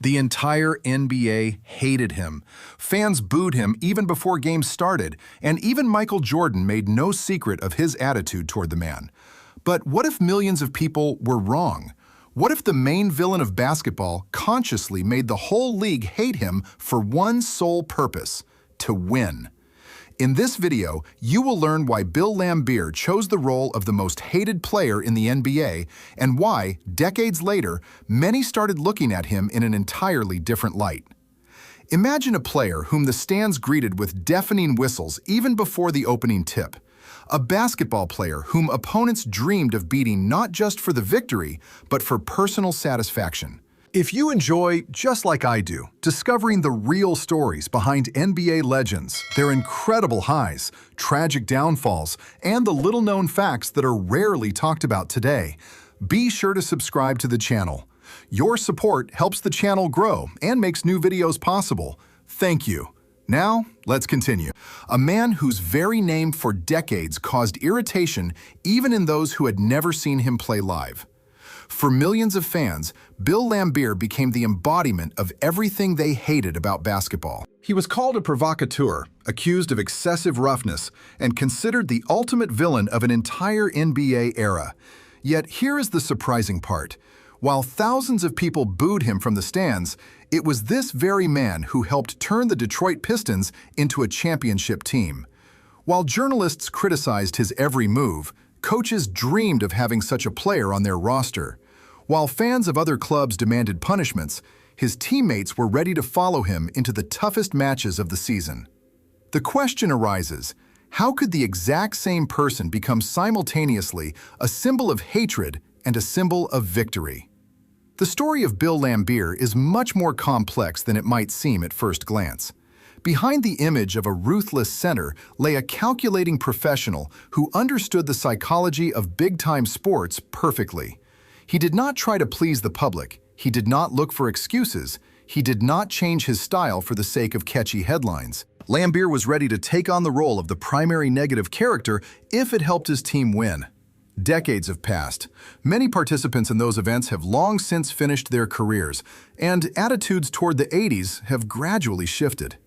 The entire NBA hated him. Fans booed him even before games started, and even Michael Jordan made no secret of his attitude toward the man. But what if millions of people were wrong? What if the main villain of basketball consciously made the whole league hate him for one sole purpose: to win? In this video, you will learn why Bill Laimbeer chose the role of the most hated player in the NBA and why, decades later, many started looking at him in an entirely different light. Imagine a player whom the stands greeted with deafening whistles even before the opening tip. A basketball player whom opponents dreamed of beating not just for the victory, but for personal satisfaction. If you enjoy, just like I do, discovering the real stories behind NBA legends, their incredible highs, tragic downfalls, and the little-known facts that are rarely talked about today, be sure to subscribe to the channel. Your support helps the channel grow and makes new videos possible. Thank you. Now, let's continue. A man whose very name for decades caused irritation even in those who had never seen him play live. For millions of fans, Bill Laimbeer became the embodiment of everything they hated about basketball. He was called a provocateur, accused of excessive roughness, and considered the ultimate villain of an entire NBA era. Yet here is the surprising part. While thousands of people booed him from the stands, it was this very man who helped turn the Detroit Pistons into a championship team. While journalists criticized his every move, coaches dreamed of having such a player on their roster. While fans of other clubs demanded punishments, his teammates were ready to follow him into the toughest matches of the season. The question arises, how could the exact same person become simultaneously a symbol of hatred and a symbol of victory? The story of Bill Laimbeer is much more complex than it might seem at first glance. Behind the image of a ruthless center lay a calculating professional who understood the psychology of big-time sports perfectly. He did not try to please the public. He did not look for excuses. He did not change his style for the sake of catchy headlines. Laimbeer was ready to take on the role of the primary negative character if it helped his team win. Decades have passed. Many participants in those events have long since finished their careers, and attitudes toward the 80s have gradually shifted.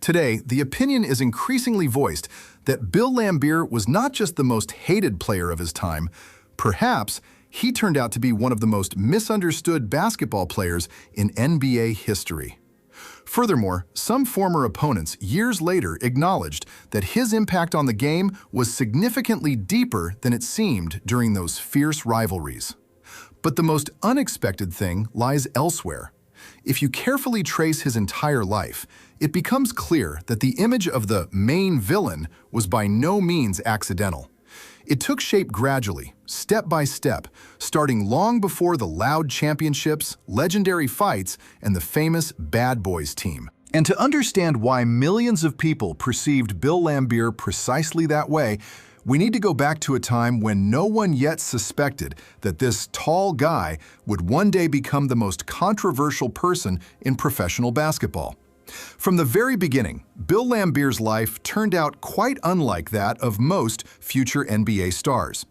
Today, the opinion is increasingly voiced that Bill Laimbeer was not just the most hated player of his time, perhaps he turned out to be one of the most misunderstood basketball players in NBA history. Furthermore, some former opponents years later acknowledged that his impact on the game was significantly deeper than it seemed during those fierce rivalries. But the most unexpected thing lies elsewhere. If you carefully trace his entire life, it becomes clear that the image of the main villain was by no means accidental. It took shape gradually, step by step, starting long before the loud championships, legendary fights, and the famous Bad Boys team. And to understand why millions of people perceived Bill Laimbeer precisely that way, we need to go back to a time when no one yet suspected that this tall guy would one day become the most controversial person in professional basketball. From the very beginning, Bill Laimbeer's life turned out quite unlike that of most future NBA stars.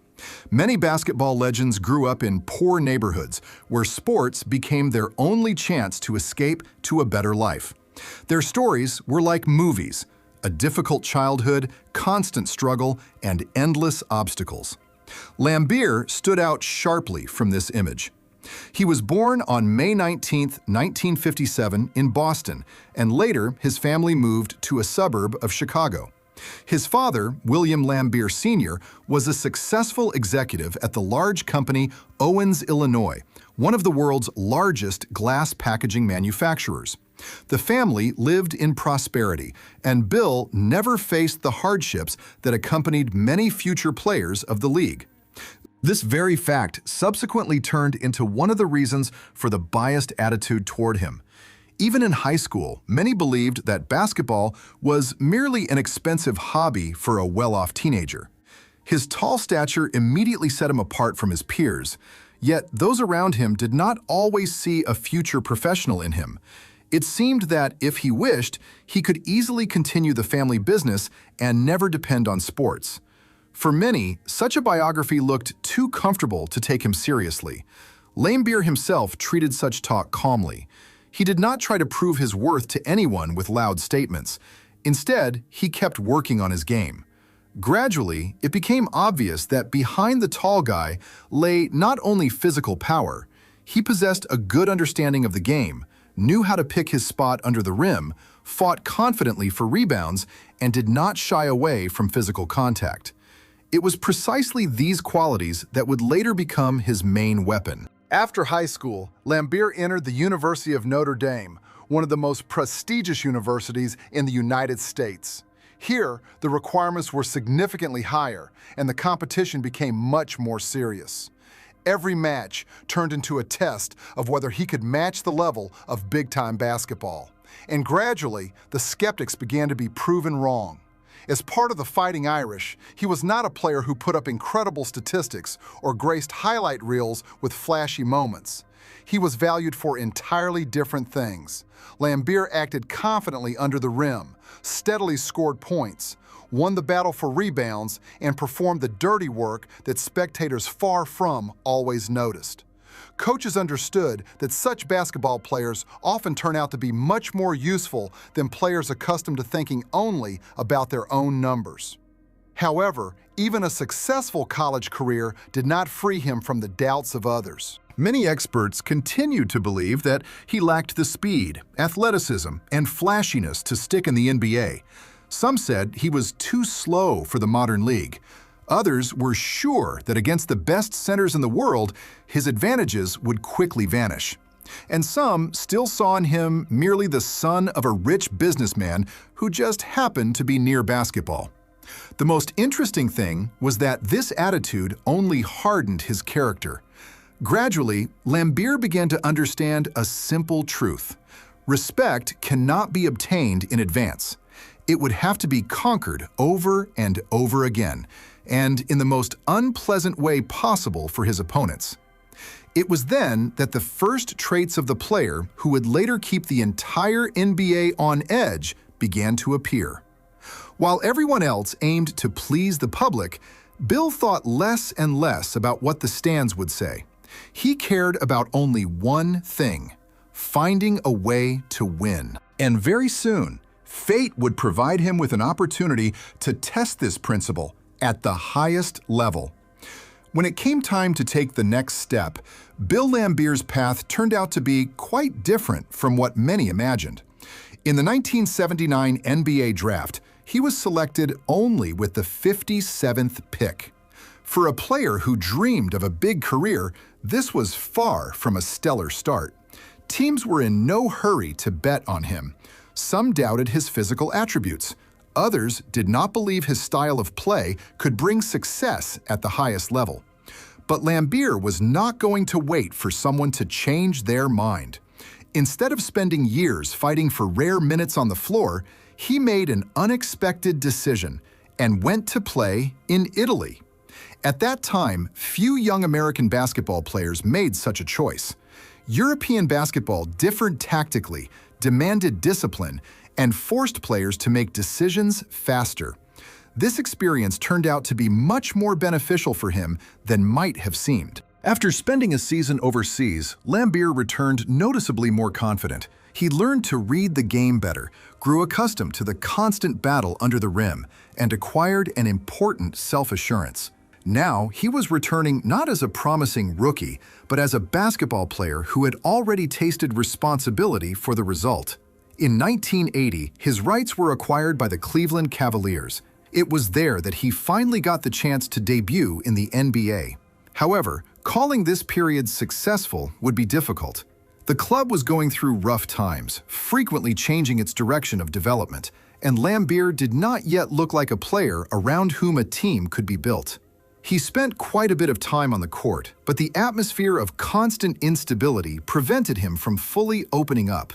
Many basketball legends grew up in poor neighborhoods where sports became their only chance to escape to a better life. Their stories were like movies: a difficult childhood, constant struggle, and endless obstacles. Laimbeer stood out sharply from this image. He was born on May 19, 1957 in Boston, and later his family moved to a suburb of Chicago. His father, William Laimbeer Sr., was a successful executive at the large company Owens, Illinois, one of the world's largest glass packaging manufacturers. The family lived in prosperity, and Bill never faced the hardships that accompanied many future players of the league. This very fact subsequently turned into one of the reasons for the biased attitude toward him. Even in high school, many believed that basketball was merely an expensive hobby for a well-off teenager. His tall stature immediately set him apart from his peers, yet those around him did not always see a future professional in him. It seemed that, if he wished, he could easily continue the family business and never depend on sports. For many, such a biography looked too comfortable to take him seriously. Laimbeer himself treated such talk calmly. He did not try to prove his worth to anyone with loud statements. Instead, he kept working on his game. Gradually, it became obvious that behind the tall guy lay not only physical power, he possessed a good understanding of the game, knew how to pick his spot under the rim, fought confidently for rebounds, and did not shy away from physical contact. It was precisely these qualities that would later become his main weapon. After high school, Laimbeer entered the University of Notre Dame, one of the most prestigious universities in the United States. Here, the requirements were significantly higher, and the competition became much more serious. Every match turned into a test of whether he could match the level of big-time basketball. And gradually, the skeptics began to be proven wrong. As part of the Fighting Irish, he was not a player who put up incredible statistics or graced highlight reels with flashy moments. He was valued for entirely different things. Laimbeer acted confidently under the rim, steadily scored points, won the battle for rebounds, and performed the dirty work that spectators far from always noticed. Coaches understood that such basketball players often turn out to be much more useful than players accustomed to thinking only about their own numbers. However, even a successful college career did not free him from the doubts of others. Many experts continued to believe that he lacked the speed, athleticism, and flashiness to stick in the NBA. Some said he was too slow for the modern league. Others were sure that against the best centers in the world, his advantages would quickly vanish. And some still saw in him merely the son of a rich businessman who just happened to be near basketball. The most interesting thing was that this attitude only hardened his character. Gradually, Laimbeer began to understand a simple truth. Respect cannot be obtained in advance. It would have to be conquered over and over again, and in the most unpleasant way possible for his opponents. It was then that the first traits of the player who would later keep the entire NBA on edge began to appear. While everyone else aimed to please the public, Bill thought less and less about what the stands would say. He cared about only one thing: finding a way to win. And very soon, fate would provide him with an opportunity to test this principle at the highest level. When it came time to take the next step, Bill Laimbeer's path turned out to be quite different from what many imagined. In the 1979 NBA draft, he was selected only with the 57th pick. For a player who dreamed of a big career, this was far from a stellar start. Teams were in no hurry to bet on him. Some doubted his physical attributes. Others did not believe his style of play could bring success at the highest level. But Laimbeer was not going to wait for someone to change their mind. Instead of spending years fighting for rare minutes on the floor, he made an unexpected decision and went to play in Italy. At that time, few young American basketball players made such a choice. European basketball differed tactically, demanded discipline, and forced players to make decisions faster. This experience turned out to be much more beneficial for him than might have seemed. After spending a season overseas, Laimbeer returned noticeably more confident. He learned to read the game better, grew accustomed to the constant battle under the rim, and acquired an important self-assurance. Now, he was returning not as a promising rookie, but as a basketball player who had already tasted responsibility for the result. In 1980, his rights were acquired by the Cleveland Cavaliers. It was there that he finally got the chance to debut in the NBA. However, calling this period successful would be difficult. The club was going through rough times, frequently changing its direction of development, and Laimbeer did not yet look like a player around whom a team could be built. He spent quite a bit of time on the court, but the atmosphere of constant instability prevented him from fully opening up.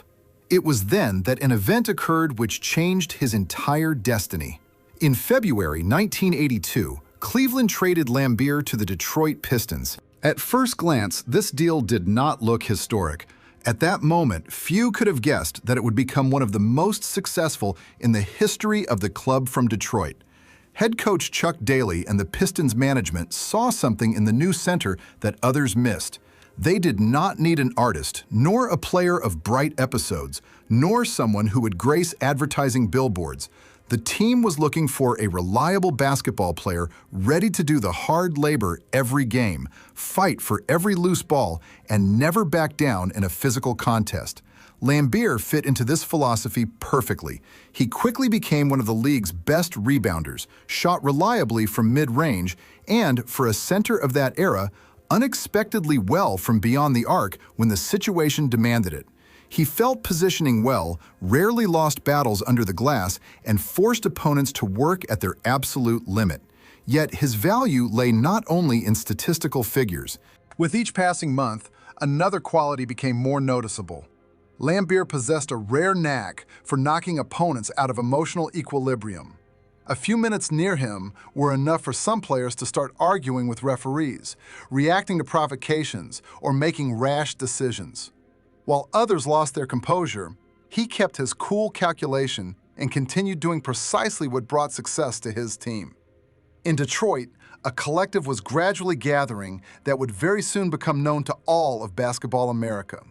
It was then that an event occurred which changed his entire destiny. In February 1982, Cleveland traded Laimbeer to the Detroit Pistons. At first glance, this deal did not look historic. At that moment, few could have guessed that it would become one of the most successful in the history of the club from Detroit. Head coach Chuck Daly and the Pistons management saw something in the new center that others missed: They did not need an artist, nor a player of bright episodes, nor someone who would grace advertising billboards. The team was looking for a reliable basketball player ready to do the hard labor every game, fight for every loose ball, and never back down in a physical contest. Laimbeer fit into this philosophy perfectly. He quickly became one of the league's best rebounders, shot reliably from mid-range, and, for a center of that era, unexpectedly well from beyond the arc when the situation demanded it. He felt positioning well, rarely lost battles under the glass, and forced opponents to work at their absolute limit. Yet his value lay not only in statistical figures. With each passing month, another quality became more noticeable. Laimbeer possessed a rare knack for knocking opponents out of emotional equilibrium. A few minutes near him were enough for some players to start arguing with referees, reacting to provocations, or making rash decisions. While others lost their composure, he kept his cool calculation and continued doing precisely what brought success to his team. In Detroit, a collective was gradually gathering that would very soon become known to all of basketball America.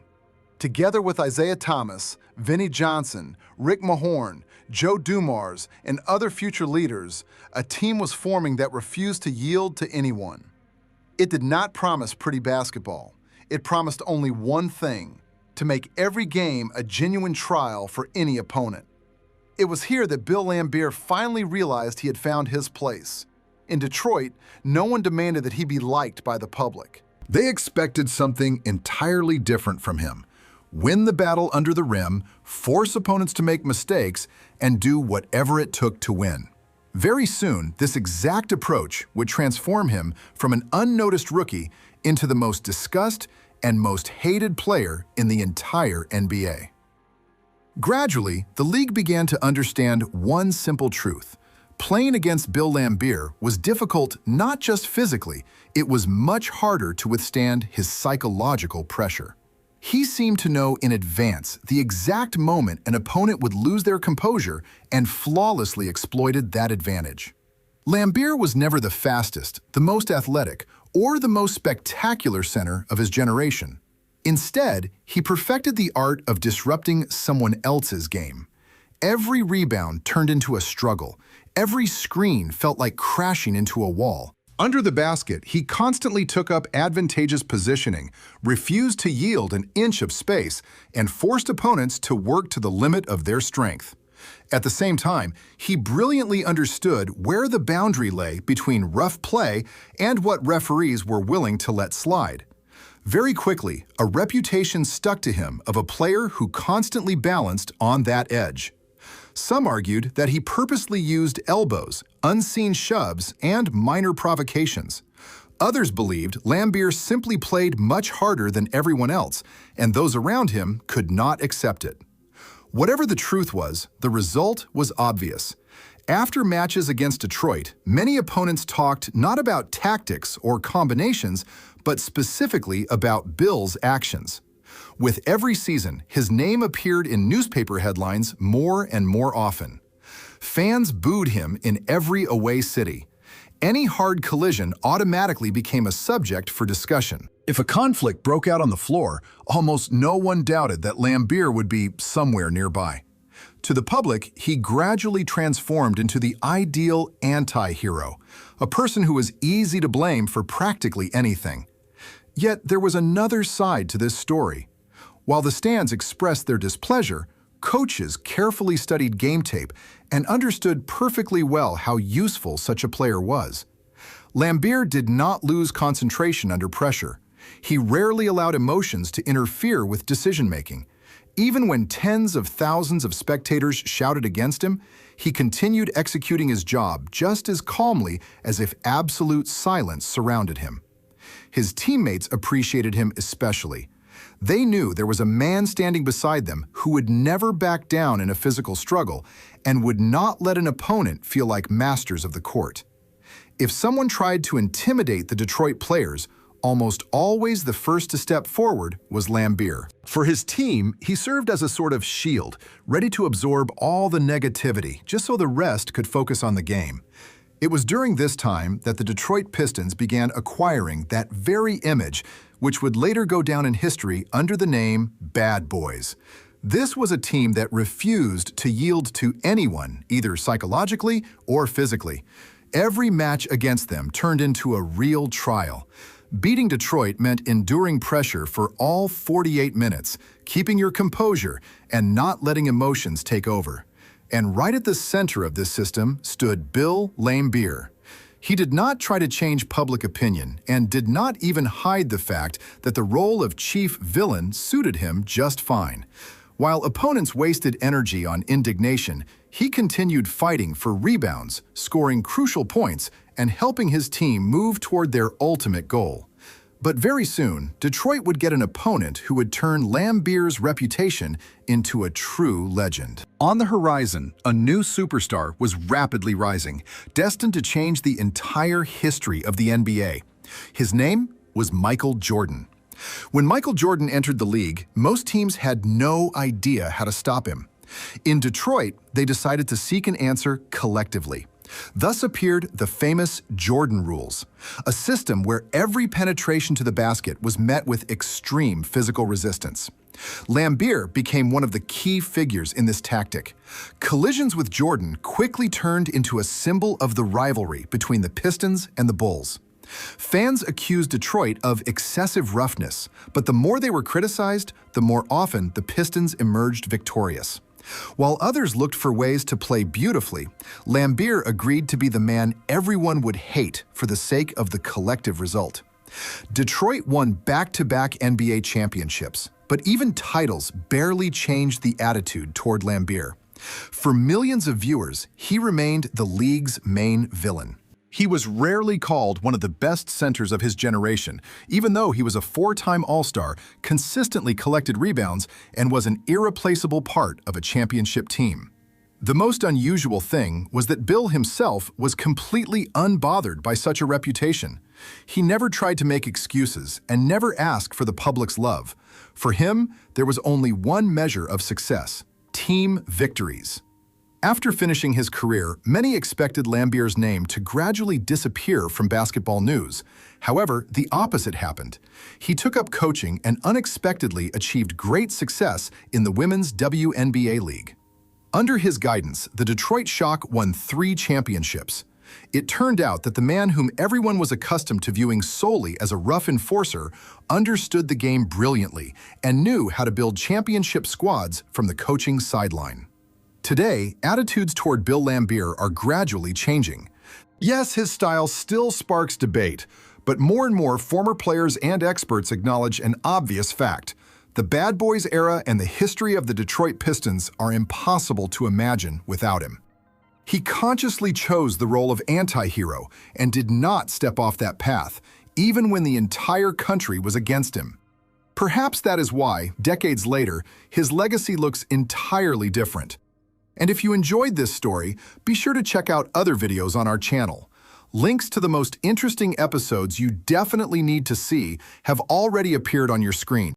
Together with Isaiah Thomas, Vinnie Johnson, Rick Mahorn, Joe Dumars, and other future leaders, a team was forming that refused to yield to anyone. It did not promise pretty basketball. It promised only one thing: to make every game a genuine trial for any opponent. It was here that Bill Laimbeer finally realized he had found his place. In Detroit, no one demanded that he be liked by the public. They expected something entirely different from him: win the battle under the rim, force opponents to make mistakes, and do whatever it took to win. Very soon, this exact approach would transform him from an unnoticed rookie into the most discussed and most hated player in the entire NBA. Gradually, the league began to understand one simple truth. Playing against Bill Laimbeer was difficult not just physically, it was much harder to withstand his psychological pressure. He seemed to know in advance the exact moment an opponent would lose their composure and flawlessly exploited that advantage. Laimbeer was never the fastest, the most athletic, or the most spectacular center of his generation. Instead, he perfected the art of disrupting someone else's game. Every rebound turned into a struggle. Every screen felt like crashing into a wall. Under the basket, he constantly took up advantageous positioning, refused to yield an inch of space, and forced opponents to work to the limit of their strength. At the same time, he brilliantly understood where the boundary lay between rough play and what referees were willing to let slide. Very quickly, a reputation stuck to him of a player who constantly balanced on that edge. Some argued that he purposely used elbows, unseen shoves, and minor provocations. Others believed Laimbeer simply played much harder than everyone else, and those around him could not accept it. Whatever the truth was, the result was obvious. After matches against Detroit, many opponents talked not about tactics or combinations, but specifically about Bill's actions. With every season, his name appeared in newspaper headlines more and more often. Fans booed him in every away city. Any hard collision automatically became a subject for discussion. If a conflict broke out on the floor, almost no one doubted that Laimbeer would be somewhere nearby. To the public, he gradually transformed into the ideal anti-hero, a person who was easy to blame for practically anything. Yet there was another side to this story. While the stands expressed their displeasure, coaches carefully studied game tape and understood perfectly well how useful such a player was. Laimbeer did not lose concentration under pressure. He rarely allowed emotions to interfere with decision-making. Even when tens of thousands of spectators shouted against him, he continued executing his job just as calmly as if absolute silence surrounded him. His teammates appreciated him especially. They knew there was a man standing beside them who would never back down in a physical struggle and would not let an opponent feel like masters of the court. If someone tried to intimidate the Detroit players, almost always the first to step forward was Laimbeer. For his team, he served as a sort of shield, ready to absorb all the negativity, just so the rest could focus on the game. It was during this time that the Detroit Pistons began acquiring that very image which would later go down in history under the name Bad Boys. This was a team that refused to yield to anyone, either psychologically or physically. Every match against them turned into a real trial. Beating Detroit meant enduring pressure for all 48 minutes, keeping your composure, and not letting emotions take over. And right at the center of this system stood Bill Laimbeer. He did not try to change public opinion and did not even hide the fact that the role of chief villain suited him just fine. While opponents wasted energy on indignation, he continued fighting for rebounds, scoring crucial points, and helping his team move toward their ultimate goal. But very soon, Detroit would get an opponent who would turn Laimbeer's reputation into a true legend. On the horizon, a new superstar was rapidly rising, destined to change the entire history of the NBA. His name was Michael Jordan. When Michael Jordan entered the league, most teams had no idea how to stop him. In Detroit, they decided to seek an answer collectively. Thus appeared the famous Jordan rules, a system where every penetration to the basket was met with extreme physical resistance. Laimbeer became one of the key figures in this tactic. Collisions with Jordan quickly turned into a symbol of the rivalry between the Pistons and the Bulls. Fans accused Detroit of excessive roughness, but the more they were criticized, the more often the Pistons emerged victorious. While others looked for ways to play beautifully, Laimbeer agreed to be the man everyone would hate for the sake of the collective result. Detroit won back-to-back NBA championships, but even titles barely changed the attitude toward Laimbeer. For millions of viewers, he remained the league's main villain. He was rarely called one of the best centers of his generation, even though he was a four-time All-Star, consistently collected rebounds, and was an irreplaceable part of a championship team. The most unusual thing was that Bill himself was completely unbothered by such a reputation. He never tried to make excuses and never asked for the public's love. For him, there was only one measure of success: team victories. After finishing his career, many expected Laimbeer's name to gradually disappear from basketball news. However, the opposite happened. He took up coaching and unexpectedly achieved great success in the Women's WNBA League. Under his guidance, the Detroit Shock won 3 championships. It turned out that the man whom everyone was accustomed to viewing solely as a rough enforcer understood the game brilliantly and knew how to build championship squads from the coaching sideline. Today, attitudes toward Bill Laimbeer are gradually changing. Yes, his style still sparks debate, but more and more former players and experts acknowledge an obvious fact. The Bad Boys era and the history of the Detroit Pistons are impossible to imagine without him. He consciously chose the role of anti-hero and did not step off that path, even when the entire country was against him. Perhaps that is why, decades later, his legacy looks entirely different. And if you enjoyed this story, be sure to check out other videos on our channel. Links to the most interesting episodes you definitely need to see have already appeared on your screen.